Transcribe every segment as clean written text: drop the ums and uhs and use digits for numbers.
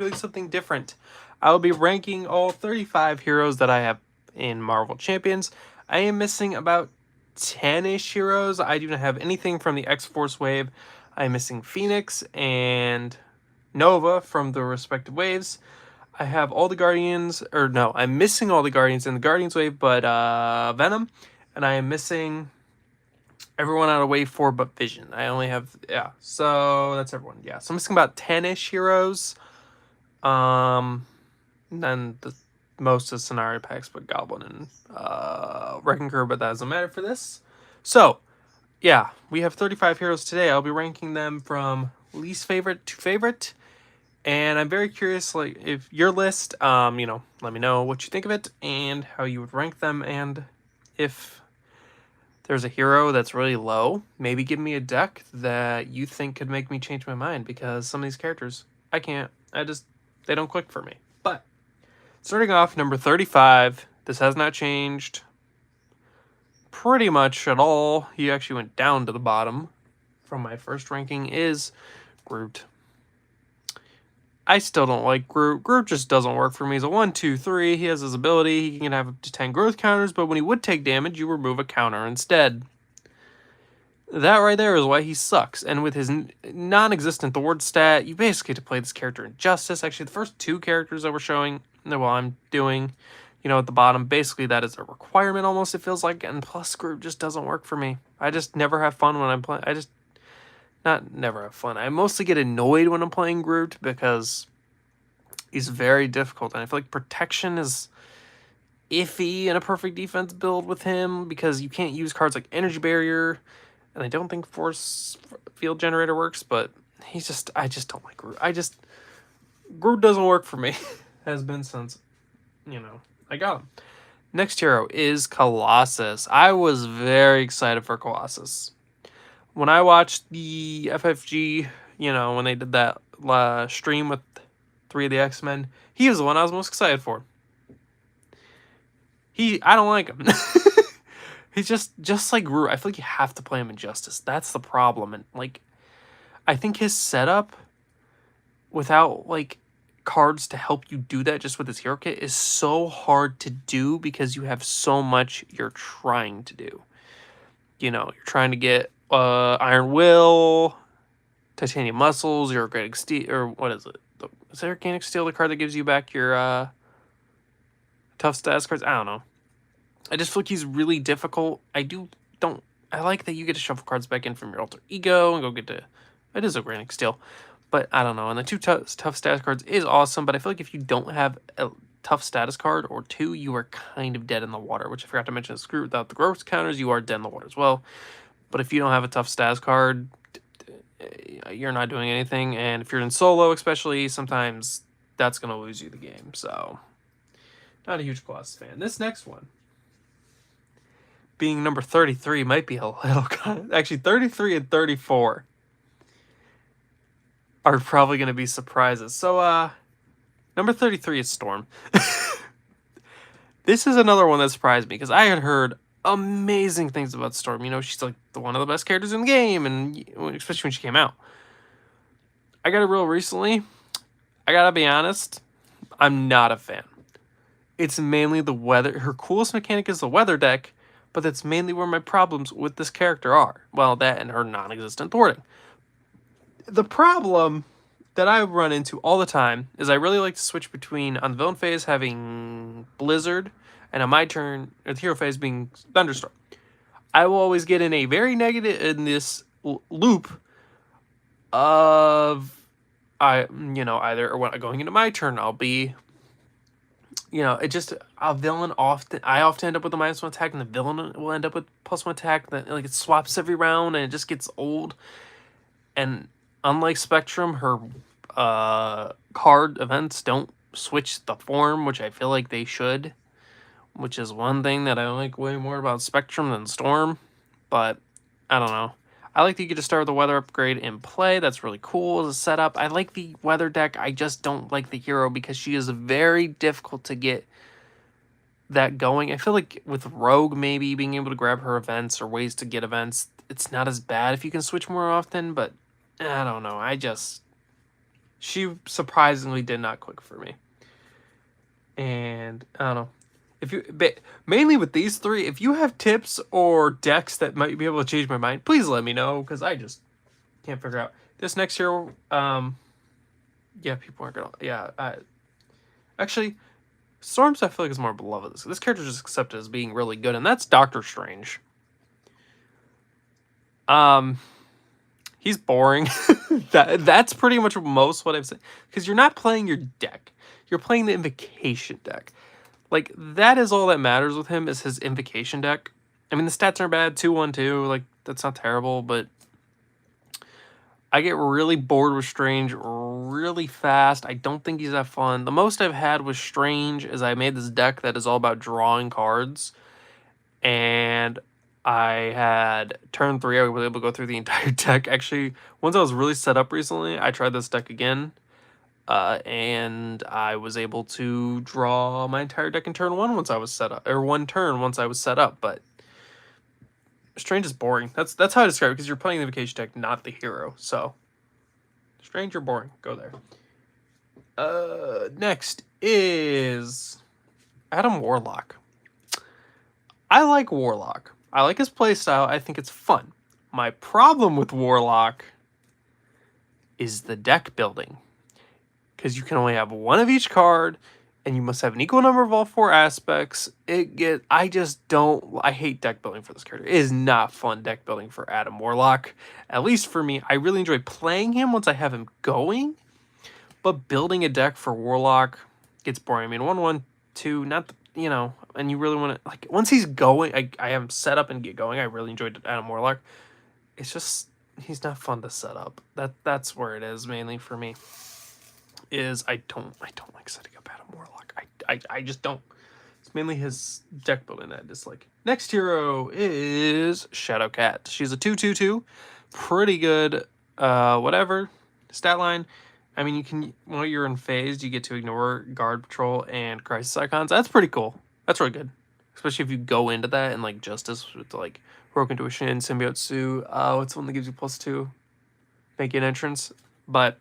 doing something different. I will be ranking all 35 heroes that I have in Marvel Champions. I am missing about 10-ish heroes. I do not have anything from the X-Force wave. I am missing Phoenix and Nova from the respective waves. I have all the Guardians, or no, I'm missing all the Guardians in the Guardians wave, but Venom, and I am missing everyone out of wave 4 but Vision. I only have, yeah, so that's everyone. Yeah, so I'm missing about 10-ish heroes. And then the most of scenario packs, but Goblin and Wrecking Crew, but that doesn't matter for this. So, yeah, we have 35 heroes today. I'll be ranking them from least favorite to favorite. And I'm very curious, like, if your list, let me know what you think of it and how you would rank them. And if there's a hero that's really low, maybe give me a deck that you think could make me change my mind, because some of these characters, I can't. They don't click for me. But starting off, number 35, this has not changed pretty much at all. He actually went down to the bottom from my first ranking, is Groot. I still don't like Groot. Groot just doesn't work for me. He's a 1/2/3. He has his ability. He can have up to 10 growth counters, but when he would take damage, you remove a counter instead. That right there is why he sucks. And with his non-existent Thwart stat, you basically get to play this character in Justice. Actually, the first two characters that we're showing, well, I'm doing, at the bottom, basically that is a requirement almost, it feels like. And plus, Groot just doesn't work for me. I just never have fun when I'm playing. Not never have fun. I mostly get annoyed when I'm playing Groot because he's very difficult. And I feel like protection is iffy in a perfect defense build with him because you can't use cards like Energy Barrier. And I don't think Force Field Generator works, but I just don't like Groot. Groot doesn't work for me. Has been since, I got him. Next hero is Colossus. I was very excited for Colossus. When I watched the FFG, when they did that stream with 3 of the X-Men, he was the one I was most excited for. I don't like him. He's just like Groot. I feel like you have to play him in Justice. That's the problem. And, like, I think his setup, without, like, cards to help you do that just with his hero kit, is so hard to do because you have so much you're trying to do. You're trying to get Iron Will, Titanium Muscles, your Organic Steel, or what is it? Is it Organic Steel, the card that gives you back your tough status cards? I don't know. I just feel like he's really difficult. I like that you get to shuffle cards back in from your alter ego and go get to... It is Organic Steel. But I don't know. And the 2 tough status cards is awesome, but I feel like if you don't have a tough status card or 2, you are kind of dead in the water, which I forgot to mention. Screw without the growth counters, you are dead in the water as well. But if you don't have a tough status card, you're not doing anything. And if you're in solo especially, sometimes that's going to lose you the game. So, not a huge Colossus fan. This next one, being number 33, might be a little... Actually, 33 and 34 are probably going to be surprises. So, number 33 is Storm. This is another one that surprised me because I had heard amazing things about Storm. She's like one of the best characters in the game, and especially when she came out. I got it real recently. I gotta be honest, I'm not a fan. It's mainly the weather. Her coolest mechanic is the weather deck, but that's mainly where my problems with this character are. Well, that and her non-existent thwarting. The problem that I run into all the time is I really like to switch between, on the villain phase, having Blizzard, and on my turn, at the hero phase, being Thunderstorm. I will always get in a very negative, in this loop of, either when going into my turn, I'll be, a villain I often end up with a -1 attack, and the villain will end up with +1 attack. That, like, it swaps every round, and it just gets old. And unlike Spectrum, her card events don't switch the form, which I feel like they should, which is one thing that I like way more about Spectrum than Storm. But I don't know. I like that you get to start with the weather upgrade in play. That's really cool as a setup. I like the weather deck. I just don't like the hero because she is very difficult to get that going. I feel like with Rogue, maybe being able to grab her events or ways to get events, it's not as bad if you can switch more often, but I don't know. she surprisingly did not click for me. And I don't know. If you, mainly with these three, if you have tips or decks that might be able to change my mind, please let me know, because I just can't figure out this next year. Yeah, people aren't gonna. Yeah, actually, Storms I feel like is more beloved. This character is just accepted as being really good, and that's Doctor Strange. He's boring. That's pretty much most what I've said, because you're not playing your deck, you're playing the Invocation deck. Like, that is all that matters with him, is his Invocation deck. I mean, the stats aren't bad, 2/1/2, like, that's not terrible, but I get really bored with Strange really fast. I don't think he's that fun. The most I've had with Strange is I made this deck that is all about drawing cards, and I had turn 3, I was able to go through the entire deck. Actually, once I was really set up recently, I tried this deck again, and I was able to draw my entire deck in turn 1 once I was set up, or 1 turn once I was set up. But Strange is boring. That's how I describe it, because you're playing the Invocation deck, not the hero. So Strange or boring, go there. Next is Adam Warlock. I like Warlock. I like his playstyle. I think it's fun. My problem with Warlock is the deck building, because you can only have one of each card, and you must have an equal number of all 4 aspects. I just don't. I hate deck building for this character. It is not fun deck building for Adam Warlock. At least for me, I really enjoy playing him once I have him going, but building a deck for Warlock gets boring. I mean, 1/1/2, not the, and you really want to, like, once he's going, I have him set up and get going. I really enjoyed Adam Warlock. It's just he's not fun to set up. That's where it is mainly for me. Is I don't like setting up Adam Warlock. I just don't. It's mainly his deck building that I dislike. Next hero is Shadowcat. She's a 2/2/2, pretty good. Whatever stat line. I mean, you can, while you're in phased, you get to ignore Guard Patrol and Crisis Icons. That's pretty cool. That's really good. Especially if you go into that and, like, Justice with, like, Heroic Intuition, Symbiote Suit. It's the one that gives you +2. Make an entrance. But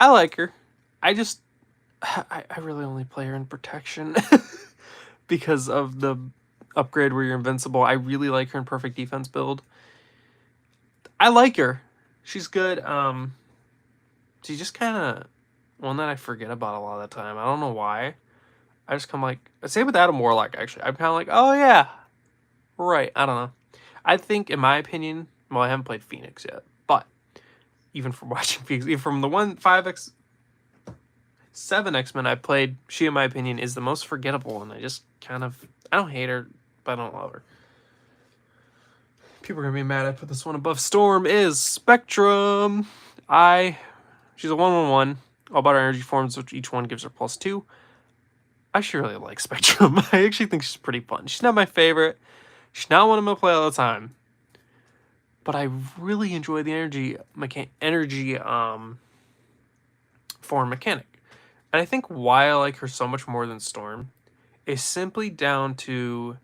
I like her. I really only play her in Protection because of the upgrade where you're invincible. I really like her in Perfect Defense build. I like her. She's good. She's just kind of one that I forget about a lot of the time. I don't know why. I just come like, same with Adam Warlock, actually. I'm kind of like, oh yeah, right. I don't know. I think, in my opinion, well, I haven't played Phoenix yet, but even from watching Phoenix, even from the 5X, 7 X-Men I played, she, in my opinion, is the most forgettable, and I just kind of, I don't hate her, but I don't love her. People are going to be mad I put this one above Storm, is Spectrum. She's a 1/1/1. All about her energy forms, which each one gives her +2. I actually really like Spectrum. I actually think she's pretty fun. She's not my favorite. She's not one I'm going to play all the time. But I really enjoy the energy form mechanic. And I think why I like her so much more than Storm is simply down to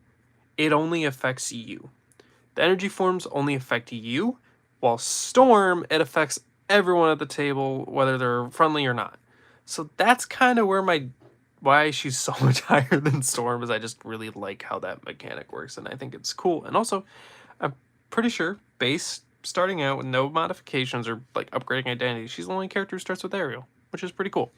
it only affects you. The energy forms only affect you, while Storm, it affects everyone at the table, whether they're friendly or not. So that's kind of why she's so much higher than Storm, is I just really like how that mechanic works, and I think it's cool. And also, I'm pretty sure, base starting out with no modifications or, like, upgrading identity, she's the only character who starts with Ariel, which is pretty cool.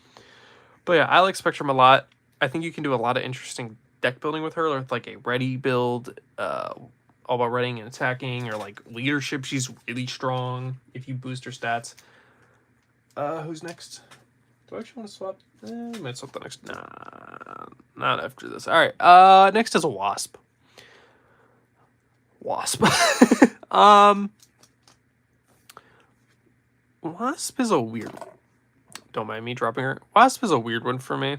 But yeah, I like Spectrum a lot. I think you can do a lot of interesting deck building with her, with, like, a ready build, all about readying and attacking, or, like, leadership. She's really strong if you boost her stats. Who's next? Do I actually want to swap? I might swap the next. Nah, not after this. All right. Next is a Wasp. Wasp is a weird one. Don't mind me dropping her. Wasp is a weird one for me.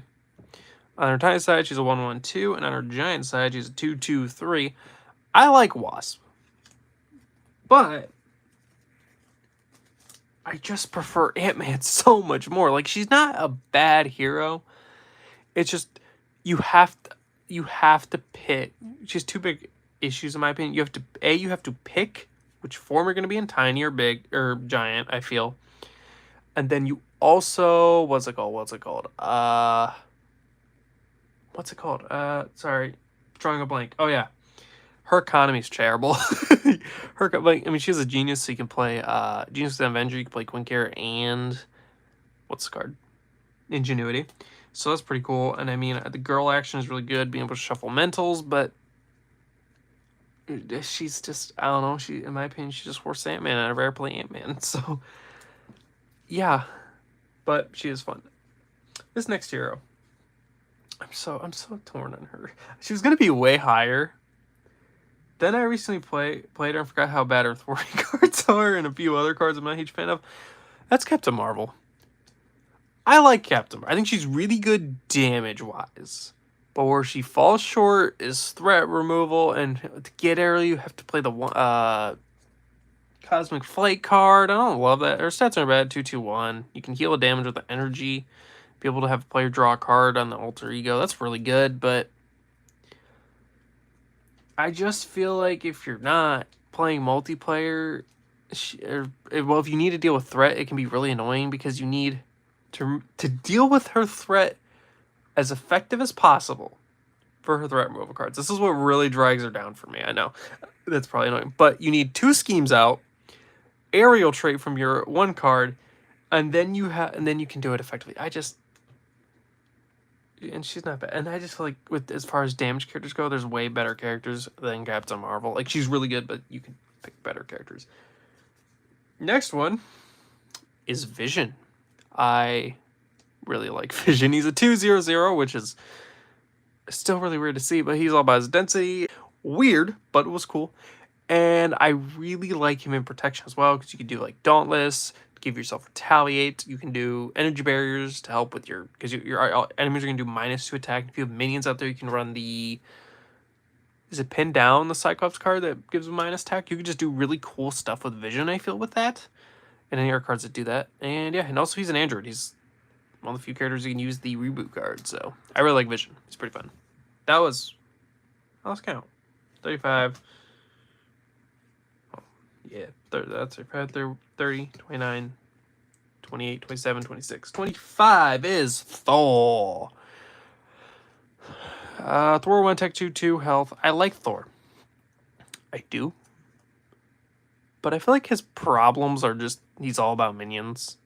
On her tiny side, she's a 1/1/2, and on her giant side, she's a 2/2/3. I like Wasp, but I just prefer Ant-Man so much more. Like, she's not a bad hero. It's just you have to pick. She has 2 big issues, in my opinion. You have to pick which form you're going to be in, tiny or big or giant, I feel. And then you also, what's it called? Sorry, drawing a blank. Oh yeah, her economy's terrible. Like, I mean, she's a genius, so you can play Genius with Avenger, you can play Quinkare and what's the card? Ingenuity. So that's pretty cool. And I mean, the girl action is really good, being able to shuffle mentals, but she's just, I don't know, in my opinion, she's just worse Ant-Man, and I'd rather play Ant-Man. So yeah, but she is fun. This next hero, I'm so torn on her. She was gonna be way higher. Then I recently played her and forgot how bad her thwarting cards are, and a few other cards I'm not a huge fan of. That's Captain Marvel. I like Captain Marvel. I think she's really good damage-wise. But where she falls short is threat removal, and to get her, you have to play the Cosmic Flight card. I don't love that. Her stats are bad, 2/2/1. You can heal the damage with the energy. Be able to have a player draw a card on the alter ego. That's really good, but I just feel like if you're not playing multiplayer, well, if you need to deal with threat, it can be really annoying because you need to deal with her threat as effective as possible for her threat removal cards. This is what really drags her down for me. I know that's probably annoying, but you need 2 schemes out, aerial trait from your 1 card, and then you can do it effectively. And she's not bad. And I just feel like with as far as damage characters go, there's way better characters than Captain Marvel. Like, she's really good, but you can pick better characters. Next one is Vision. I really like Vision. He's a 2/0/0, which is still really weird to see, but he's all about his density. Weird, but it was cool. And I really like him in protection as well, because you can do like Dauntless, give yourself Retaliate. You can do Energy Barriers to help with because your enemies are going to do -2 attack. If you have minions out there, you can run is it Pin Down, the Cyclops card that gives a minus attack? You can just do really cool stuff with Vision, I feel, with that. And any other cards that do that. And yeah, and also he's an android. He's one of the few characters you can use the reboot card. So I really like Vision. It's pretty fun. Let's count. 35. Yeah, that's 35, 30, 29, 28, 27, 26. 25 is Thor. Thor 1 tech 2 health. I like Thor. I do. But I feel like his problems are just he's all about minions.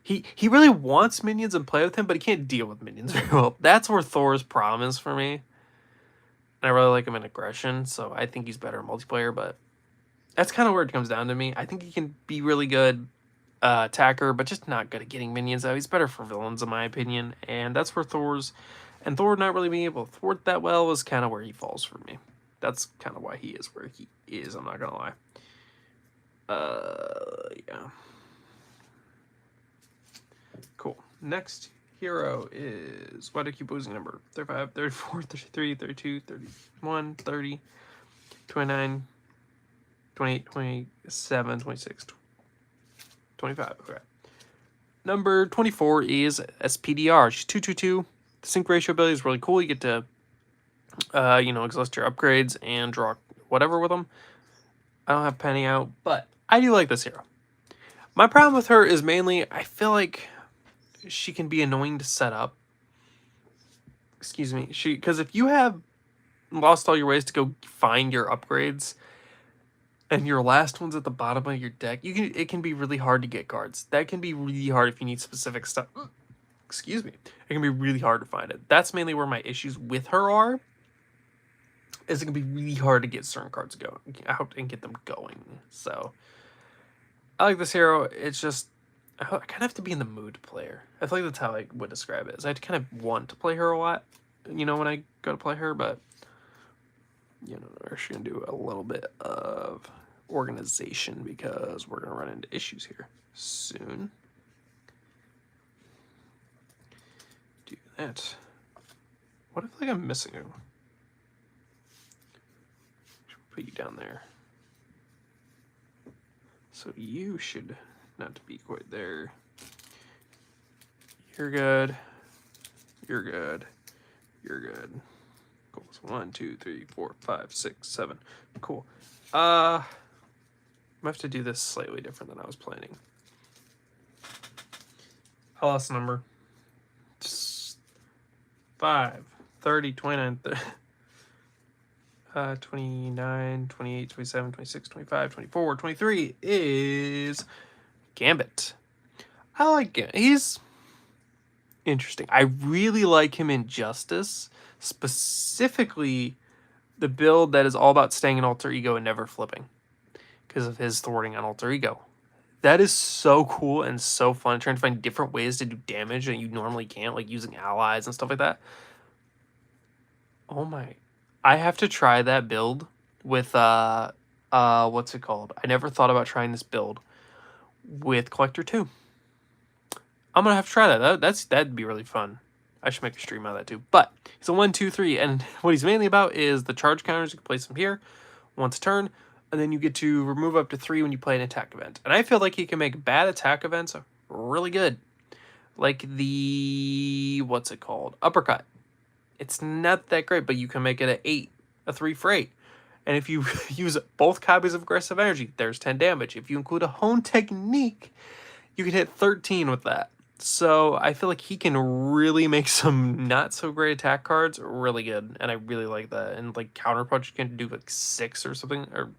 He really wants minions and play with him, but he can't deal with minions very well. That's where Thor's problem is for me. And I really like him in aggression, so I think he's better in multiplayer, but that's kind of where it comes down to me. I think he can be really good attacker, but just not good at getting minions out. He's better for villains, in my opinion, and that's where Thor not really being able to thwart that well is kind of where he falls for me. That's kind of why he is where he is, I'm not gonna lie. Yeah. Cool. Next hero is, why do I keep losing number? 35, 34, 33, 32, 31, 30, 29, 28, 27, 26, 25. Okay. Number 24 is SPDR. She's 2/2/2. The sync ratio ability is really cool. You get to, exhaust your upgrades and draw whatever with them. I don't have Penny out, but I do like this hero. My problem with her is mainly, I feel like she can be annoying to set up. Excuse me. Because if you have lost all your ways to go find your upgrades, and your last one's at the bottom of your deck, it can be really hard to get cards. That can be really hard if you need specific stuff. Excuse me. It can be really hard to find it. That's mainly where my issues with her are. Is it can be really hard to get certain cards out and get them going. So I like this hero. It's just I kind of have to be in the mood to play her. I feel like that's how I would describe it. Is I kind of want to play her a lot, when I go to play her, but we're just gonna do a little bit of organization because we're gonna run into issues here soon. Do that. What if I'm missing him? Put you down there. So you should not be quite there. You're good. You're good. You're good. Cool. So 1, 2, 3, 4, 5, 6, 7. Cool. I have to do this slightly different than I was planning. I lost the number. 5, 30, 29, 29, 28, 27, 26, 25, 24, 23 is Gambit. I like Gambit. He's interesting. I really like him in Justice, specifically the build that is all about staying in Alter Ego and never flipping because of his thwarting on Alter Ego. That is so cool and so fun, trying to find different ways to do damage that you normally can't, like using allies and stuff like that. Oh my. I have to try that build with what's it called? I never thought about trying this build with Collector 2. I'm gonna have to try that. That'd be really fun. I should make a stream out of that too. But he's a 1, 2, 3, and what he's mainly about is the charge counters. You can place them here once a turn, and then you get to remove up to 3 when you play an attack event. And I feel like he can make bad attack events really good. Like the what's it called? Uppercut. It's not that great, but you can make it a 8, a 3 for 8. And if you use both copies of Aggressive Energy, there's 10 damage. If you include a Hone Technique, you can hit 13 with that. So I feel like he can really make some not so great attack cards really good, and I really like that. And like Counter Punch, you can do like 6 or something, or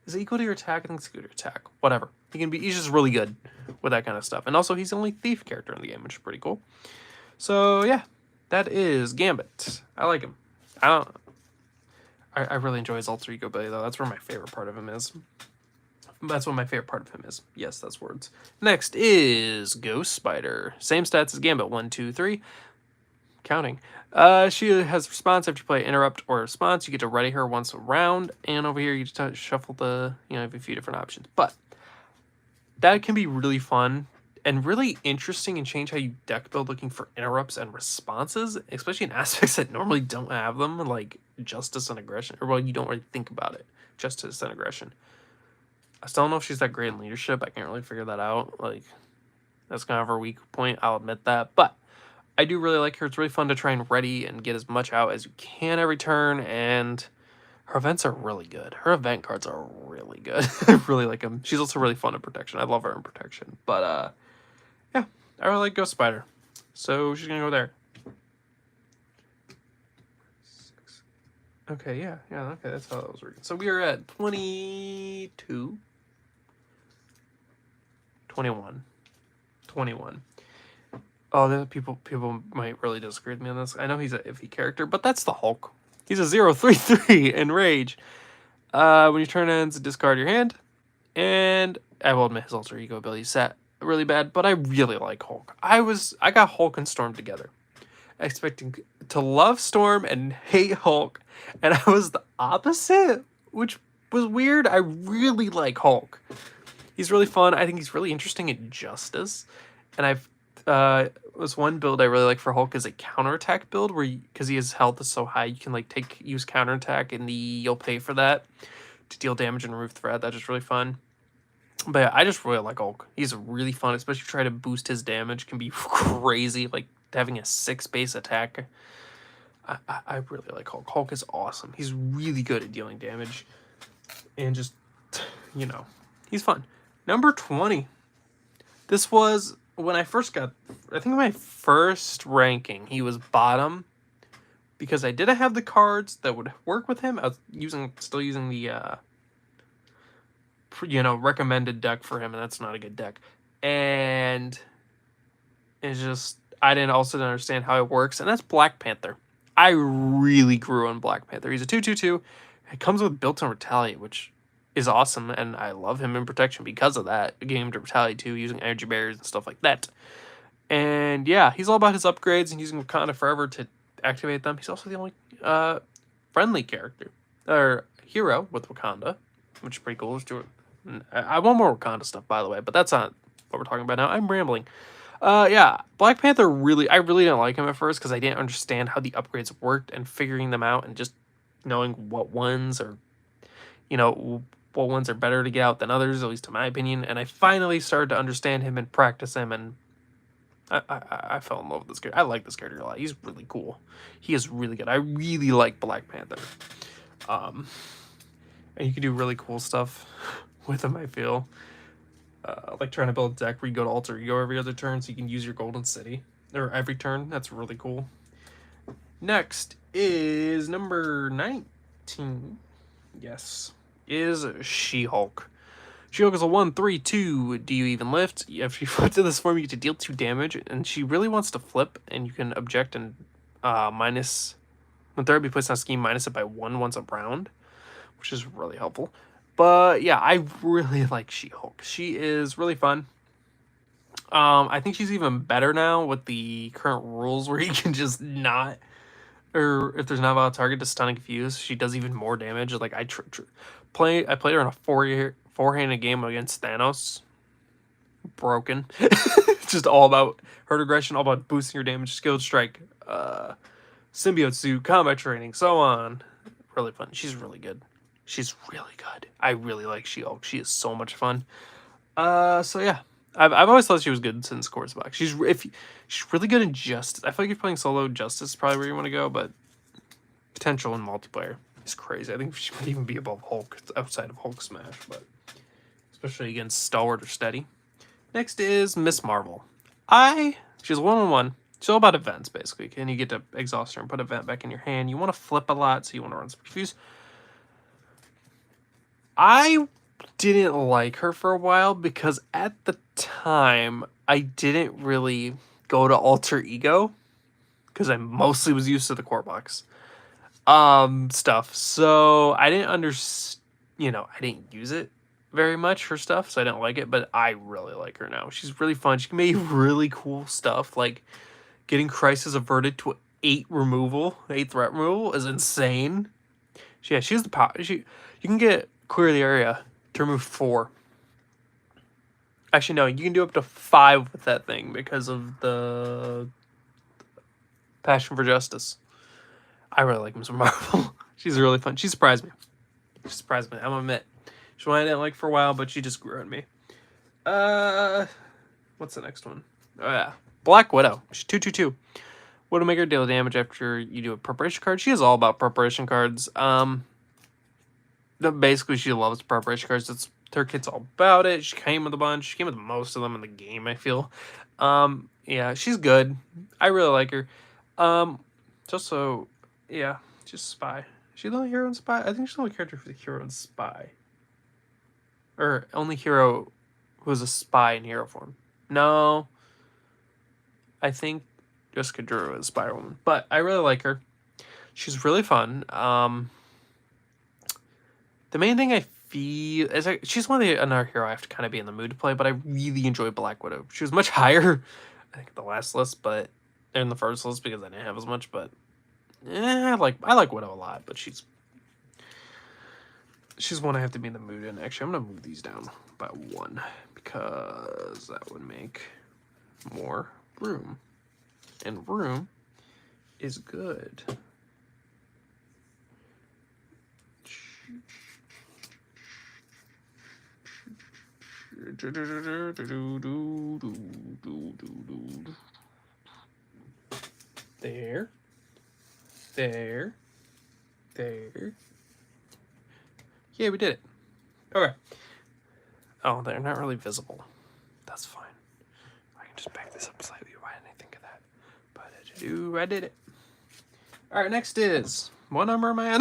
is it equal to your attack? I think it's equal to your attack. Whatever. He's just really good with that kind of stuff. And also he's the only thief character in the game, which is pretty cool. So yeah, that is Gambit. I like him. I really enjoy his Alter Ego ability though. That's where my favorite part of him is. That's what my favorite part of him is. Yes, that's words. Next is Ghost Spider. Same stats as Gambit. 1, 2, 3. Counting. She has response after you play interrupt or response. You get to ready her once a round. And over here, you just shuffle the, have a few different options. But that can be really fun and really interesting and change how you deck build looking for interrupts and responses, especially in aspects that normally don't have them, like Justice and Aggression. Or, well, you don't really think about it. Justice and Aggression. I still don't know if she's that great in leadership. I can't really figure that out. Like, that's kind of her weak point. I'll admit that. But I do really like her. It's really fun to try and ready and get as much out as you can every turn. And her events are really good. Her event cards are really good. I really like them. She's also really fun in Protection. I love her in Protection. But, yeah, I really like Ghost Spider. So she's going to go there. Okay, yeah, okay, that's how that was working. So we are at 22. 21. Oh, the people might really disagree with me on this. I know he's an iffy character, but that's the Hulk. He's a 0/3/3 in Rage. When your turn ends, discard your hand. And I will admit his Alter Ego ability set really bad, but I really like Hulk. I got Hulk and Storm together, expecting to love Storm and hate Hulk, and I was the opposite, which was weird. I really like Hulk. He's really fun. I think he's really interesting in Justice. And was one build I really like for Hulk is a counterattack build where because his health is so high, you can like use counterattack and you'll pay for that to deal damage and remove threat. That's just really fun. But yeah, I just really like Hulk. He's really fun, especially try to boost his damage can be crazy. Like having a 6 base attack. I really like Hulk. Hulk is awesome. He's really good at dealing damage. And just, he's fun. Number 20. This was when I first got, I think my first ranking, he was bottom because I didn't have the cards that would work with him. I was still using the, recommended deck for him, and that's not a good deck. And it's just, I didn't understand how it works, and that's Black Panther. I really grew on Black Panther. He's a 2/2/2. It comes with built-in retaliate, which is awesome, and I love him in Protection because of that. Getting him to retaliate too, using energy barriers and stuff like that. And yeah, he's all about his upgrades and using Wakanda Forever to activate them. He's also the only friendly character or hero with Wakanda, which is pretty cool. Let's do it. I want more Wakanda stuff, by the way, but that's not what we're talking about now. I'm rambling. Yeah, Black Panther I really didn't like him at first because I didn't understand how the upgrades worked and figuring them out and just knowing what ones are, what ones are better to get out than others, at least in my opinion. And I finally started to understand him and practice him, and I fell in love with this character. I like this character a lot. He's really cool. He is really good. I really like Black Panther. And you can do really cool stuff with him, I feel. like trying to build a deck where you go to Alter Ego every other turn, so you can use your Golden City or every turn. That's really cool. Next is number 19. Yes, is She-Hulk. She-Hulk is a 1/3/2. Do you even lift? If you flip to this form, you get to deal 2 damage, and she really wants to flip, and you can object and minus when therapy placed on scheme, minus it by 1 once a round, which is really helpful. But yeah, I really like She-Hulk. She is really fun. I think she's even better now with the current rules where you can just not, or if there's not a target to stun and confuse, she does even more damage. Like I played her in a four-handed game against Thanos. Broken. Just all about hurt aggression, all about boosting your damage, skilled strike, symbiote suit, combat training, so on. Really fun. She's really good. She's really good. I really like She-Hulk. She is so much fun. So yeah, I've always thought she was good since Course Box. She's really good in Justice. I feel like if you're playing solo, Justice is probably where you want to go, but potential in multiplayer is crazy. I think she might even be above Hulk outside of Hulk Smash, but especially against Stalwart or Steady. Next is Miss Marvel. She's 1/1. She's all about events, basically. And you get to exhaust her and put an event back in your hand. You want to flip a lot, so you want to run some confuse. I didn't like her for a while because at the time, I didn't really go to Alter Ego because I mostly was used to the core box stuff. So I didn't understand, I didn't use it very much for stuff, so I didn't like it, but I really like her now. She's really fun. She can make really cool stuff, like getting Crisis Averted to 8 threat removal is insane. Yeah, she's the power. You can get Clear the Area to remove 4. Actually, no, you can do up to 5 with that thing because of the Passion for Justice. I really like Ms. Marvel. She's really fun. She surprised me. I'm gonna admit. She's one I didn't like for a while, but she just grew on me. What's the next one? Oh yeah, Black Widow. She's 2/2/2. Widowmaker, deal damage after you do a preparation card. She is all about preparation cards. Basically, she loves preparation cards. That's her kit's all about it. She came with a bunch. She came with most of them in the game, I feel. Yeah, she's good. I really like her. Just Spy. Is she the only hero in Spy? I think she's the only character for the hero in Spy. Or only hero who is a spy in hero form. No. I think Jessica Drew is Spy Woman. But I really like her. She's really fun. The main thing I feel is she's another hero I have to kind of be in the mood to play, but I really enjoy Black Widow. She was much higher, I think, the last list, but in the first list because I didn't have as much. But I like Widow a lot, but she's one I have to be in the mood in. Actually, I'm gonna move these down by 1 because that would make more room, and room is good. There. Yeah, we did it. Okay. Oh, they're not really visible. That's fine. I can just back this up slightly. Why didn't I think of that? But I did it. All right, next is... What number am I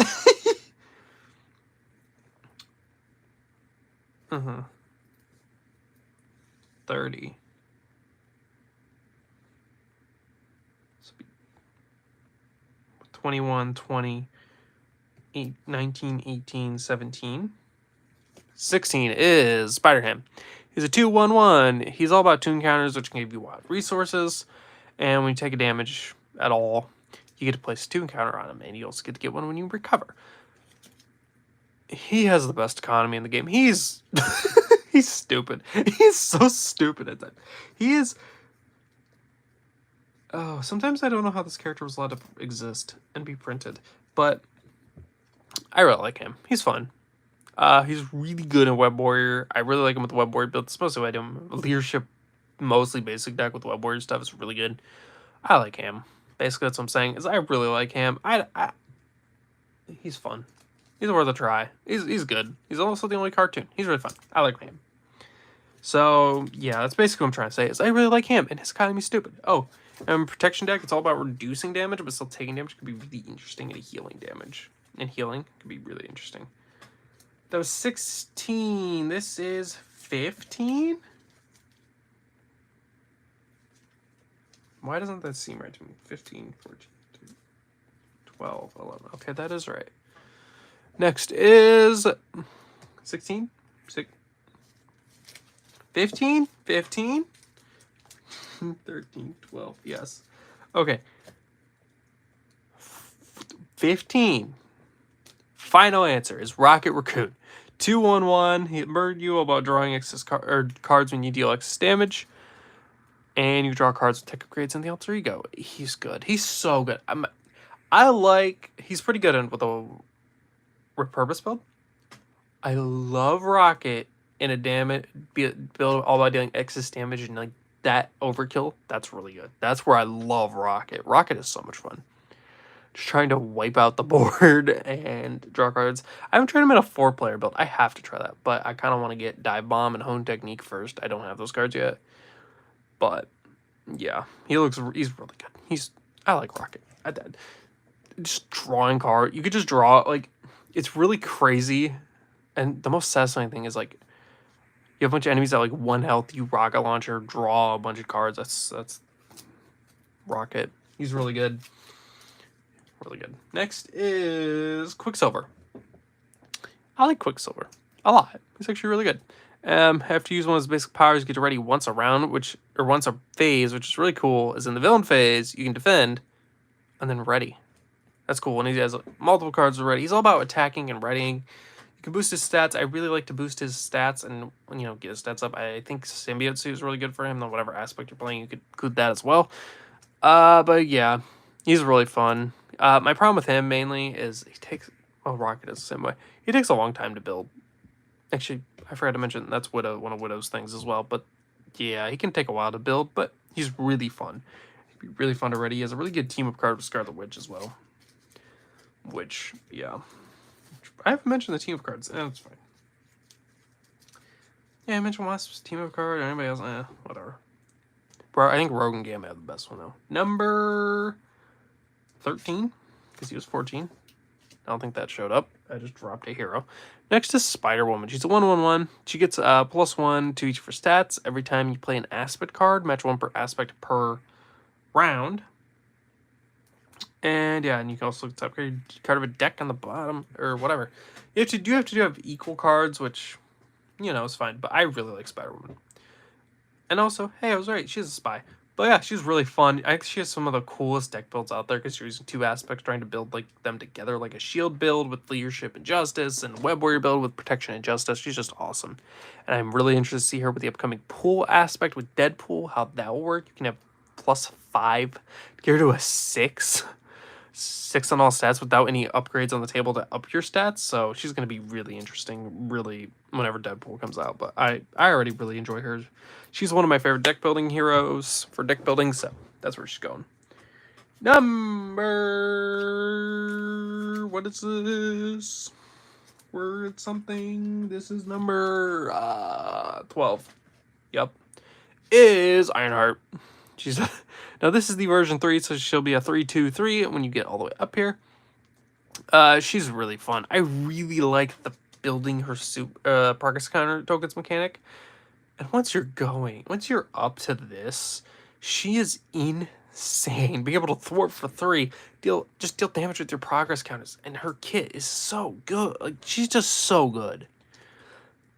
on? 30. 21, 20, 19, 18, 17. 16 is Spider-Ham. He's a 2/1/1. He's all about toon counters, which can give you wild resources. And when you take a damage at all, you get to place a toon counter on him, and you also get to get one when you recover. He has the best economy in the game. He's he's stupid. He's so stupid at that. He is... Oh, sometimes I don't know how this character was allowed to exist and be printed, but I really like him. He's fun. He's really good in Web Warrior. I really like him with the Web Warrior build. It's mostly what I do. Leadership, mostly basic deck with Web Warrior stuff is really good. I like him. Basically, that's what I'm saying. Is I really like him. He's fun. He's worth a try. He's good. He's also the only cartoon. He's really fun. I like him. So, yeah, that's basically what I'm trying to say, is I really like him, and his economy's stupid. Oh, and protection deck, it's all about reducing damage, but still taking damage. Could be really interesting, and healing damage. And healing could be really interesting. That was 16. This is 15? Why doesn't that seem right to me? 15, 14, 12, 11. Okay, that is right. Next is 16? 15? 15? 13, 12, yes. Okay. 15. Final answer is Rocket Raccoon. 2/1/1. He murdered you about drawing excess cards when you deal excess damage. And you draw cards with tech upgrades in the alter ego. He's good. He's so good. He's pretty good with a repurpose build. I love Rocket in a build all by dealing excess damage and like that overkill. That's really good. That's where I love Rocket. Rocket is so much fun. Just trying to wipe out the board and draw cards. I haven't tried him in a 4-player build. I have to try that, but I kind of want to get Dive Bomb and Hone Technique first. I don't have those cards yet, but yeah, he's really good. I like Rocket. Just drawing card. You could just draw, like, it's really crazy. And the most satisfying thing is, like, you have a bunch of enemies at, like, 1 health. You rocket launcher, draw a bunch of cards. That's Rocket. He's really good. Really good. Next is Quicksilver. I like Quicksilver a lot. He's actually really good. Have to use one of his basic powers. You get ready once a round, once a phase, which is really cool. Is in the villain phase, you can defend, and then ready. That's cool. And he has multiple cards already. He's all about attacking and readying. You can boost his stats. I really like to boost his stats and get his stats up. I think Symbiote Suit is really good for him. On whatever aspect you're playing, you could include that as well. But yeah, he's really fun. My problem with him mainly is Rocket is the same way. He takes a long time to build. Actually, I forgot to mention that's one of Widow's things as well. But yeah, he can take a while to build, but he's really fun. He'd be really fun to ready. He has a really good team up card with Scarlet Witch as well. Which, yeah. I haven't mentioned the team of cards. That's fine. Yeah, I mentioned last team of card. Anybody else? Whatever. Bro, I think Rogue and Gamma have the best one, though. Number 13, because he was 14. I don't think that showed up. I just dropped a hero. Next is Spider-Woman. She's a 1/1/1. She gets +1 to each for stats. Every time you play an aspect card, match 1 per aspect per round. And yeah, and you can also upgrade card of a deck on the bottom or whatever. You have to have equal cards, which is fine. But I really like Spider-Woman. And also, hey, I was right. She's a spy. But yeah, she's really fun. I think she has some of the coolest deck builds out there because you're using 2 aspects trying to build them together, like a shield build with leadership and justice, and a web warrior build with protection and justice. She's just awesome. And I'm really interested to see her with the upcoming pool aspect with Deadpool, how that will work. You can have +5 to get her to a 6 on all stats without any upgrades on the table to up your stats. So she's going to be really interesting, really, whenever Deadpool comes out. But I already really enjoy her. She's one of my favorite deck building heroes for deck building, so that's where she's going. What is this? Word something. This is number 12. Yep. Is Ironheart. She's now this is the version 3, so she'll be a 3/2/3 when you get all the way up here. She's really fun. I really like the building her progress counter tokens mechanic. And once you're up to this, she is insane. Being able to thwart for 3, deal damage with your progress counters, and her kit is so good. Like, she's just so good.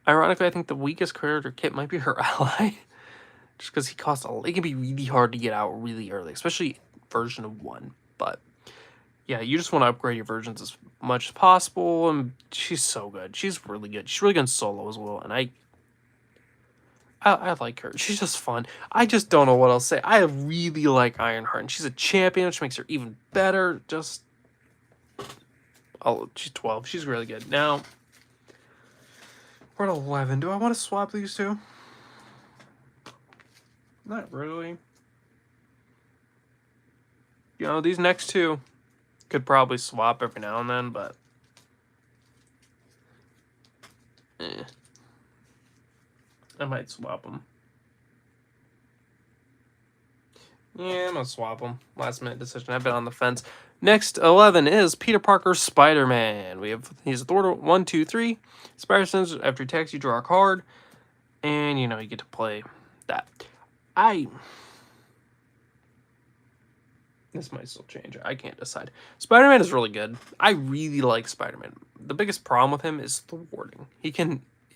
Ironically, I think the weakest character kit might be her ally. Just because he costs it can be really hard to get out really early, especially version 1. But yeah, you just want to upgrade your versions as much as possible, and she's so good. She's really good. She's really good in solo as well, and I like her. She's just fun. I just don't know what else to say. I really like Ironheart, and she's a champion, which makes her even better. She's 12. She's really good. Now, we're at 11. Do I want to swap these two? Not really. These next two could probably swap every now and then, but I might swap them. Yeah, I'm gonna swap them. Last minute decision. I've been on the fence. Next 11 is Peter Parker Spider-Man. He's Authority 1, 2, 3. Spider Sense. After he attacks, you draw a card, and you get to play that. This might still change. I can't decide. Spider-Man is really good. I really like Spider-Man. The biggest problem with him is thwarting.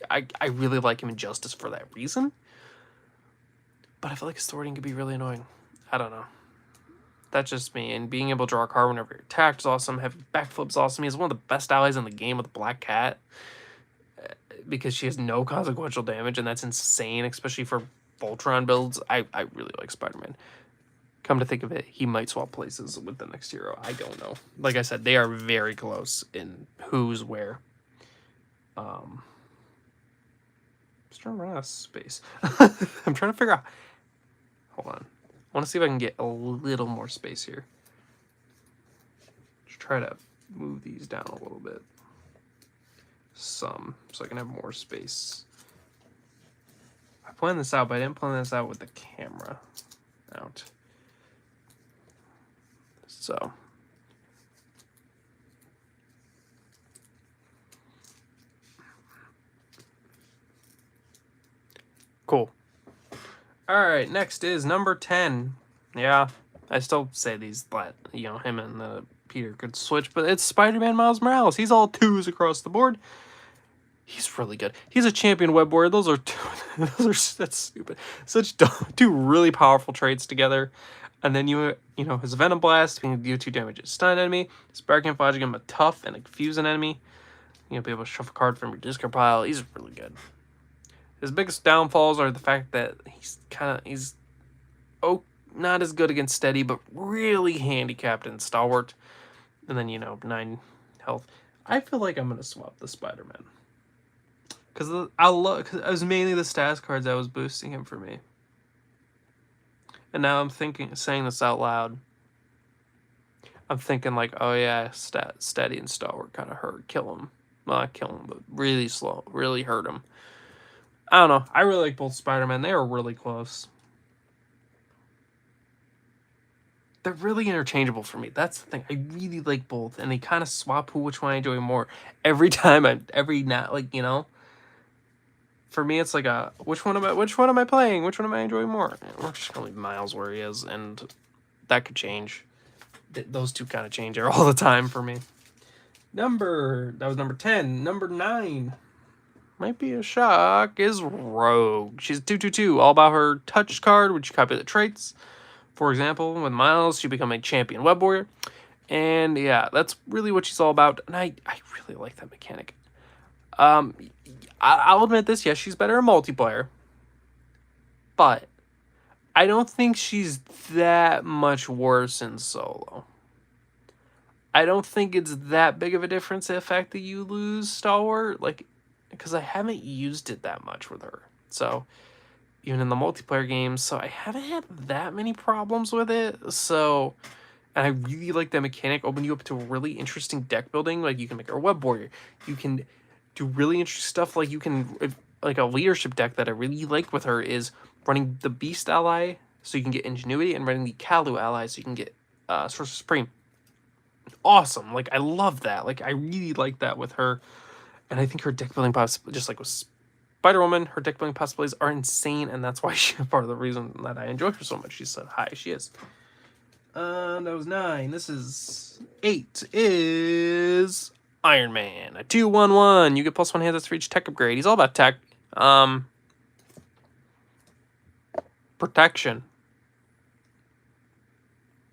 I really like him in Justice for that reason. But I feel like his thwarting could be really annoying. I don't know. That's just me. And being able to draw a card whenever you're attacked is awesome. Having backflip's awesome. He's one of the best allies in the game with Black Cat. Because she has no consequential damage, and that's insane, especially for Voltron builds. I really like Spider-Man. Come to think of it, he might swap places with the next hero. I don't know. Like I said, they are very close in who's where. Just trying to run out of space. I'm trying to figure out. Hold on. I want to see if I can get a little more space here. Just try to move these down a little bit. So I can have more space. I planned this out, but I didn't plan this out with the camera out. So. Cool. Alright, next is number 10. Yeah, I still say these, but, him and Peter could switch, but it's Spider-Man Miles Morales. He's all 2s across the board. He's really good. He's a champion web warrior. Those are that's stupid. Such two really powerful traits together. And then his Venom Blast can deal 2 damage to stun enemy. Spark and Flash give him a tough and a confuse an enemy. Be able to shuffle a card from your discard pile. He's really good. His biggest downfalls are the fact that he's not as good against steady, but really handicapped in stalwart. And then 9 health. I feel like I'm gonna swap the Spider-Man. Because it was mainly the stats cards that was boosting him for me. And now I'm saying this out loud. I'm thinking like, oh yeah, steady and stalwart kind of kill him. Well, not kill him, but really slow, really hurt him. I don't know. I really like both Spider-Man. They are really close. They're really interchangeable for me. That's the thing. I really like both, and they kind of swap which one I enjoy more every time. For me, it's like which one am I playing? Which one am I enjoying more? We're just gonna leave Miles where he is, and that could change. Those two kind of change all the time for me. That was number 10. Number 9 might be a shock. Is Rogue. She's 2/2/2. All about her touch card, which you copy the traits. For example, with Miles, she become a champion web warrior, and yeah, that's really what she's all about. And I really like that mechanic. I'll admit this, yes, she's better in multiplayer. But I don't think she's that much worse in solo. I don't think it's that big of a difference, the fact that you lose Stalwart, because I haven't used it that much with her. So, even in the multiplayer games, so I haven't had that many problems with it. So, and I really like that mechanic, open you up to really interesting deck building. Like, you can make her a web warrior. You can do really interesting stuff. Like, a leadership deck that I really like with her is running the Beast ally, so you can get Ingenuity, and running the Kalu ally, so you can get Sorcerer Supreme. Awesome. Like, I love that. Like, I really like that with her. And I think her deck building possibilities, just like with Spider-Woman, her deck building possibilities are insane, and that's why she's part of the reason that I enjoy her so much. She's so high. She is. That was 9. This is 8. Is Iron Man. A 2/1/1. You get +1 hands for each tech upgrade. He's all about tech. Protection.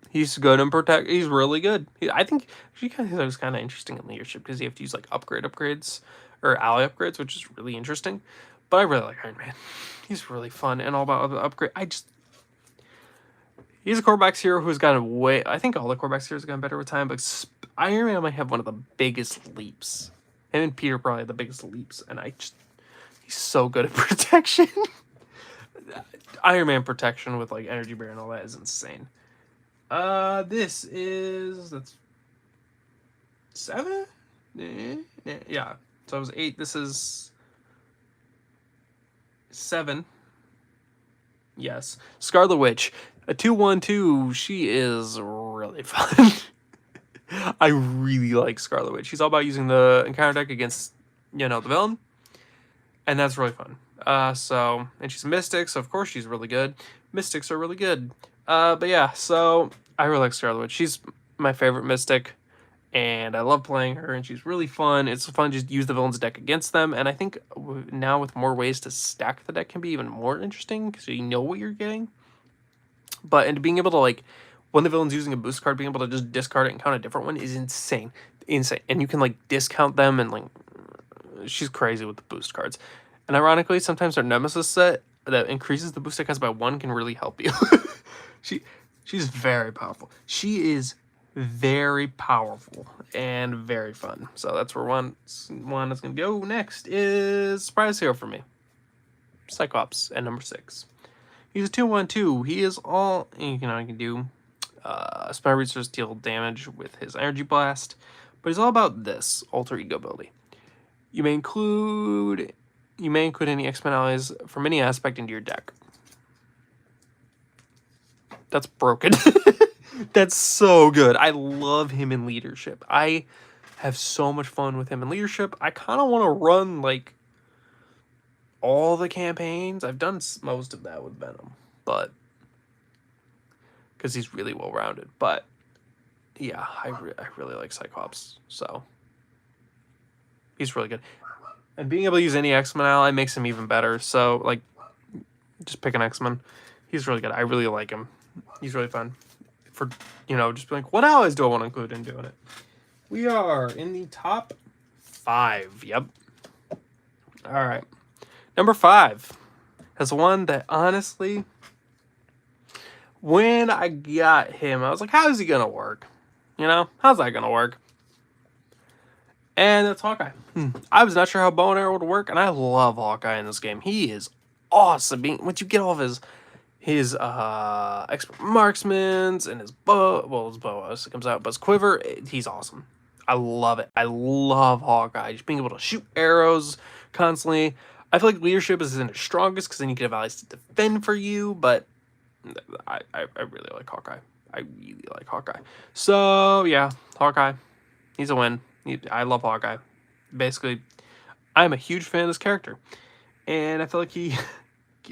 He's good in protect. He's really good. I think he was kind of interesting in leadership because you have to use like upgrades or ally upgrades, which is really interesting. But I really like Iron Man. He's really fun and all about the upgrade. He's a Corvax hero who's gotten way. I think all the Corvax heroes have gotten better with time, but Iron Man might have one of the biggest leaps. Him and Peter probably the biggest leaps, and he's so good at protection. Iron Man protection with like energy bear and all that is insane. That's 7? Yeah. So it was 8. This is 7. Yes. Scarlet Witch. A 2/1/2. She is really fun. I really like Scarlet Witch. She's all about using the encounter deck against, the villain. And that's really fun. And she's a Mystic, so of course she's really good. Mystics are really good. But yeah, so I really like Scarlet Witch. She's my favorite Mystic, and I love playing her, and she's really fun. It's fun to just use the villain's deck against them, and I think now with more ways to stack the deck can be even more interesting, because you know what you're getting. And being able to, like, when the villain's using a boost card, being able to just discard it and count a different one is insane. Insane. And you can, like, discount them, and, like, she's crazy with the boost cards. And ironically, sometimes our Nemesis set that increases the boost deck has by 1 can really help you. She's very powerful. She is very powerful and very fun. So that's where one is going to go. Next is surprise hero for me. Cyclops at number 6. He's a 2/1/2. He is all, he can do Spell Research deal damage with his Energy Blast. But he's all about this alter ego ability. You may include any X-Men allies from any aspect into your deck. That's broken. That's so good. I love him in Leadership. I have so much fun with him in Leadership. I kind of want to run, like, all the campaigns. I've done most of that with Venom, but because he's really well-rounded. But yeah, I really like Cyclops, so he's really good. And being able to use any X-Men ally makes him even better. So, like, just pick an X-Men. He's really good. I really like him. He's really fun. For, just being like, what allies do I want to include in doing it? We are in the top 5. Yep. All right. Number 5 has one that, honestly, when I got him, I was like, how is he going to work? How's that going to work? And that's Hawkeye. I was not sure how bow and arrow would work, and I love Hawkeye in this game. He is awesome. Once you get all of his expert marksmans and his bow, his bow as it comes out, but his quiver, he's awesome. I love it. I love Hawkeye. Just being able to shoot arrows constantly. I feel like Leadership isn't his strongest, because then you can have allies to defend for you, but I really like Hawkeye. I really like Hawkeye. So, yeah, Hawkeye. He's a win. I love Hawkeye. Basically, I'm a huge fan of this character. And I feel like he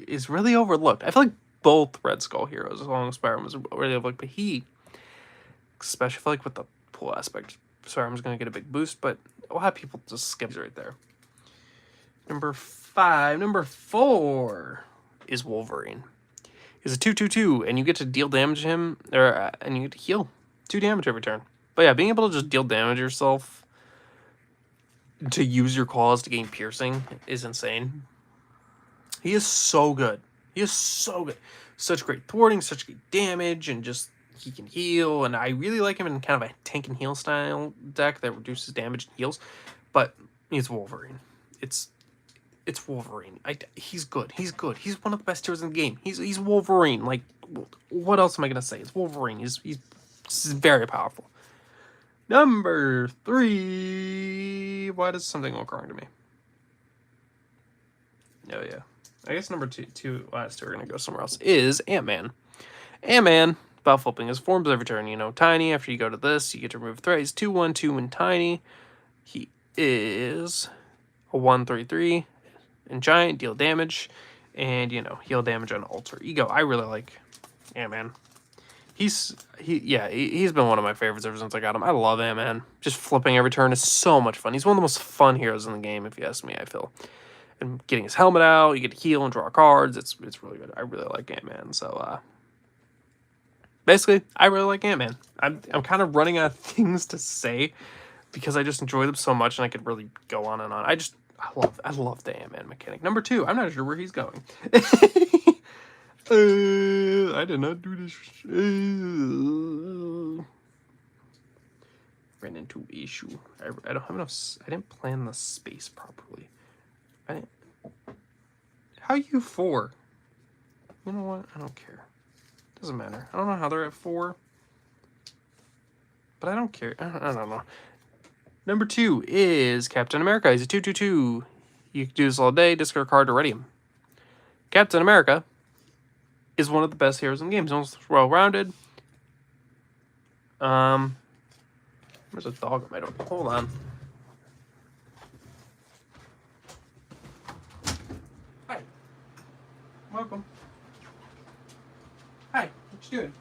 is really overlooked. I feel like both Red Skull heroes, along with Spider-Man, is really overlooked. But he, especially, I feel like with the pool aspect, Spider-Man's going to get a big boost. But a lot of people just skip right there. Number 4 is Wolverine. He's a 2/2/2, and you get to deal damage to him, and you get to heal 2 damage every turn. But yeah, being able to just deal damage yourself to use your claws to gain piercing is insane. He is so good. He is so good. Such great thwarting, such great damage, and just he can heal. And I really like him in kind of a tank and heal style deck that reduces damage and heals. But he's Wolverine. It's Wolverine. He's good. He's good. He's one of the best heroes in the game. He's Wolverine. Like, what else am I gonna say? It's Wolverine. He's very powerful. Number 3. Why does something look wrong to me? Oh yeah. I guess number 2 last 2 are gonna go somewhere else. Is Ant-Man. Ant-Man, about flipping his forms every turn. Tiny. After you go to this, you get to remove threat. He's 2/1/2 and tiny. He is a 1/3/3. And giant, deal damage, and heal damage on alter ego. I really like Ant-Man. He's been one of my favorites ever since I got him. I love Ant-Man. Just flipping every turn is so much fun. He's one of the most fun heroes in the game, if you ask me, I feel. And getting his helmet out, you get to heal and draw cards. It's really good. I really like Ant-Man. So basically, I really like Ant-Man. I'm kind of running out of things to say because I just enjoy them so much, and I could really go on and on. I love the Ant-Man mechanic. Number 2, I'm not sure where he's going. I did not do this. Ran into issue. I don't have enough. I didn't plan the space properly. How are you 4? You know what? I don't care. Doesn't matter. I don't know how they're at 4. But I don't care. I don't know. Number 2 is Captain America. He's a 2/2/2. You can do this all day. Discard a card to ready him. Captain America is one of the best heroes in the game. He's most well-rounded. There's a dog at my door. Hold on. Hi. Welcome. Hi. What you doing?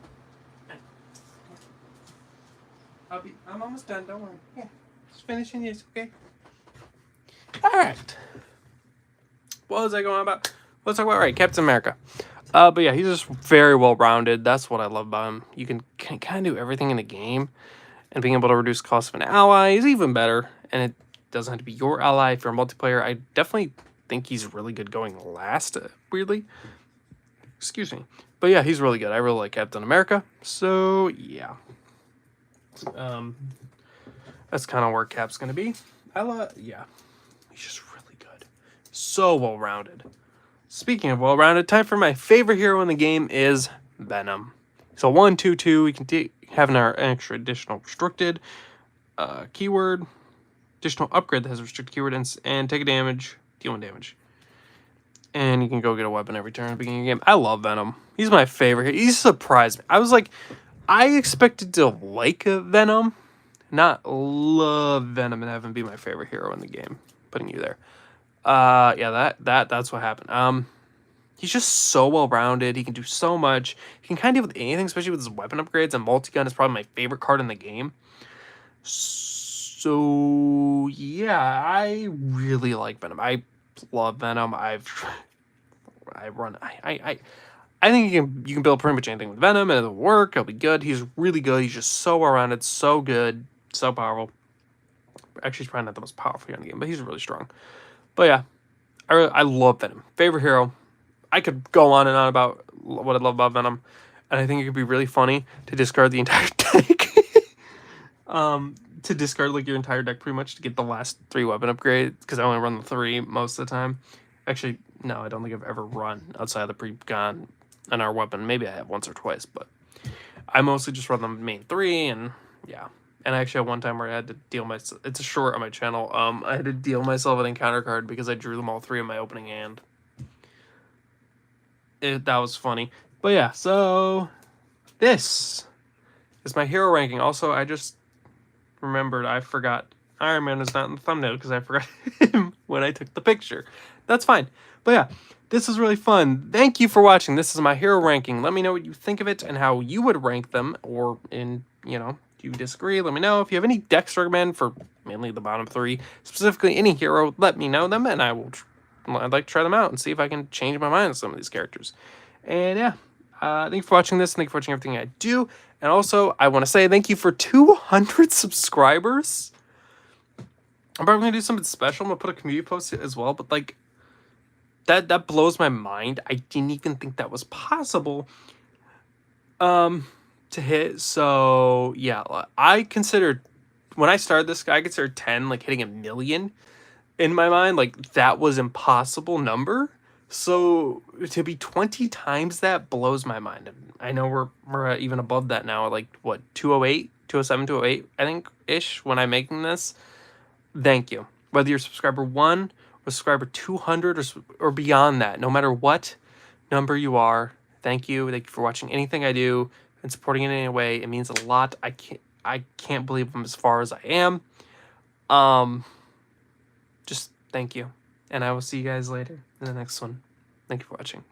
I'm almost done. Don't worry. Yeah. Just finishing this, okay? All right. What was I going on about? Let's talk about Captain America. But yeah, he's just very well-rounded. That's what I love about him. You can kind of do everything in the game, and being able to reduce cost of an ally is even better. And it doesn't have to be your ally if you're a multiplayer. I definitely think he's really good going last, weirdly. Excuse me. But yeah, he's really good. I really like Captain America. So yeah. That's kind of where Cap's going to be. Yeah. He's just really good. So well-rounded. Speaking of well-rounded, time for my favorite hero in the game is Venom. So 1/2/2, we can have our extra additional restricted keyword, additional upgrade that has a restricted keyword, and take a damage, deal 1 damage. And you can go get a weapon every turn at the beginning of the game. I love Venom. He's my favorite. He surprised me. I was like, I expected to like Venom, not love Venom and have him be my favorite hero in the game. Putting you there. Yeah, that's what happened. He's just so well-rounded. He can do so much. He can kind of deal with anything, especially with his weapon upgrades. And multi-gun is probably my favorite card in the game. So yeah, I really like Venom. I love Venom. I think you can build pretty much anything with Venom and it'll work. It'll be good. He's really good. He's just so well-rounded, so good, so powerful. Actually, he's probably not the most powerful hero in the game, but he's really strong. But yeah, I love Venom. Favorite hero. I could go on and on about what I love about Venom, and I think it could be really funny to discard the entire deck. To discard like your entire deck pretty much to get the last 3 weapon upgrades, because I only run the 3 most of the time. Actually, no, I don't think I've ever run outside of the pre-con on our weapon. Maybe I have once or twice, but I mostly just run the main 3, and yeah. And I actually had one time where I had to deal myself. It's a short on my channel. I had to deal myself an encounter card because I drew them all 3 in my opening hand. That was funny. But yeah, so this is my hero ranking. Also, I just remembered I forgot Iron Man is not in the thumbnail because I forgot him when I took the picture. That's fine. But yeah, this was really fun. Thank you for watching. This is my hero ranking. Let me know what you think of it and how you would rank them, or do you disagree? Let me know. If you have any decks to recommend for mainly the bottom 3, specifically any hero, let me know them, and I'd like to try them out and see if I can change my mind on some of these characters. And yeah, thank you for watching this. Thank you for watching everything I do. And also, I want to say thank you for 200 subscribers. I'm probably going to do something special. I'm going to put a community post as well. But like, that blows my mind. I didn't even think that was possible to hit. So yeah, I considered, when I started this, I considered 10, like hitting 1 million in my mind. Like, that was impossible number. So to be 20 times that blows my mind. I know we're even above that now, like what, 208, 207, 208, I think ish when I'm making this. Thank you. Whether you're subscriber 1 or subscriber 200 or beyond that, no matter what number you are, thank you. Thank you for watching anything I do and supporting it in any way. It means a lot. I can't believe I'm as far as I am. Just thank you. And I will see you guys later in the next one. Thank you for watching.